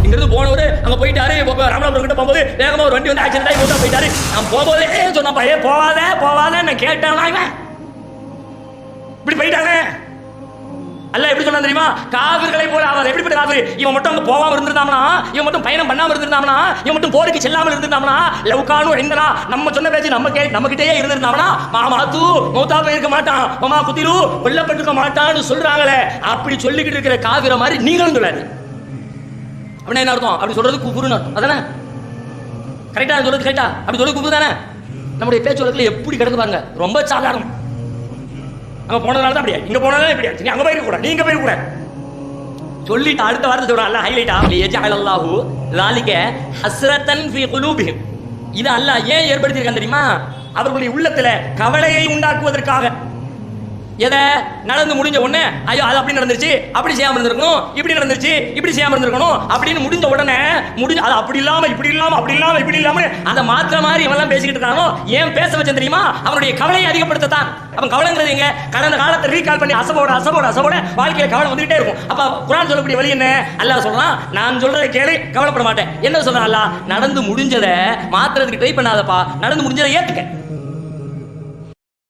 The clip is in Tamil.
இங்கிருந்து போனவரு அங்க போயிட்டாரு. ராமநாதபுரம் கிட்ட போகும்போது வேகமா ஒரு வண்டி வந்து ஆக்சிடென்ட் ஆகி மூத்தா போயிட்டாரு. நான் போகும்போதே சொன்னப்பா, ஏ போவாத போவாத நான் கேட்டானா இவன் இப்படி போயிட்டாங்க. அல்ல எப்படி சொன்னா தெரியுமா? காவிர்களை போல அவர். எப்படிப்பட்ட காவிர்? இவன் மட்டும் அங்க போகாம இருந்திருந்தாம்னா, இவன் மட்டும் பயணம் பண்ணாம இருந்திருந்தாம்னா, இவன் மட்டும் போருக்கு செல்லாமல் இருந்திருந்தாம்னா, லவ்கானு இந்தனா நம்ம சொன்ன பேச்சு நம்ம கிட்டயே இருந்திருந்தாம்னா, மாமாத்து மௌத்தா போயிருக்க மாட்டான், மாமா குதிரு கொல்லப்பட்டிருக்க மாட்டான்னு சொல்றாங்களே. அப்படி சொல்லிக்கிட்டு இருக்கிற காவிர மாதிரி நீங்களும் சொல்லாது. அப்படின்னா என்ன அர்த்தம்? அப்படி சொல்றது குஃபுர்னு அர்த்தம். அதானே கரெக்டா? சொல்றது கரெக்டா? அப்படி சொல்றது குஃபுர் தானே? நம்முடைய பேச்சு வழக்குல எப்படி கிடக்கு பாருங்க, ரொம்ப சாதாரணம். அங்க போனதுனால தான் அப்படியே, இங்க போனதால இப்படியா, நீ அங்க போயிருக்க கூடாது, நீங்க போயிருக்க கூடாது சொல்லிட்டு அடுத்த வார்த்தை சொல்றான் அல்லாஹ் ஹைலைட்டா, யஜஅலல்லாஹு ذلك ஹஸ்ரத்தன் ஃபீ குலூபிஹிம். இது அல்லாஹ் ஏன் ஏற்படுத்தி இருக்கான் தெரியுமா? அவர்களுடைய உள்ளத்துல கவலையை உண்டாக்குவதற்காக. எதை நடந்து முடிஞ்ச உடனே ஐயோ அது அப்படி நடந்துருச்சு, அப்படி செய்யாம இருந்திருக்கணும், இப்படி நடந்துருச்சு, இப்படி செய்யாம இருந்திருக்கணும் அப்படின்னு முடிஞ்ச உடனே அது அப்படி இல்லாம இப்படி இல்லாம அப்படி இல்லாம இப்படி இல்லாம அதை மாற்ற மாதிரி இவெல்லாம் பேசிக்கிட்டு இருக்கானோ. ஏன் பேச வச்சேன் தெரியுமா? அவனுடைய கவலையை அதிகப்படுத்தத்தான். அவன் கவலைங்கிறது எங்க? கடந்த காலத்தை ரீகால் பண்ணி அசபோட அசபோட அசபோட வாழ்க்கையில கவலை வந்துகிட்டே இருக்கும். அப்ப குர்ஆன் சொல்லக்கூடிய வழி என்ன? அல்லாஹ் சொல்றான், நான் சொல்றதை கேளு, கவலைப்பட மாட்டேன். என்ன சொல்றான் அல்லாஹ்? நடந்து முடிஞ்சதை மாத்துறதுக்கு ட்ரை பண்ணாதப்பா, நடந்து முடிஞ்சதை ஏத்துக்க.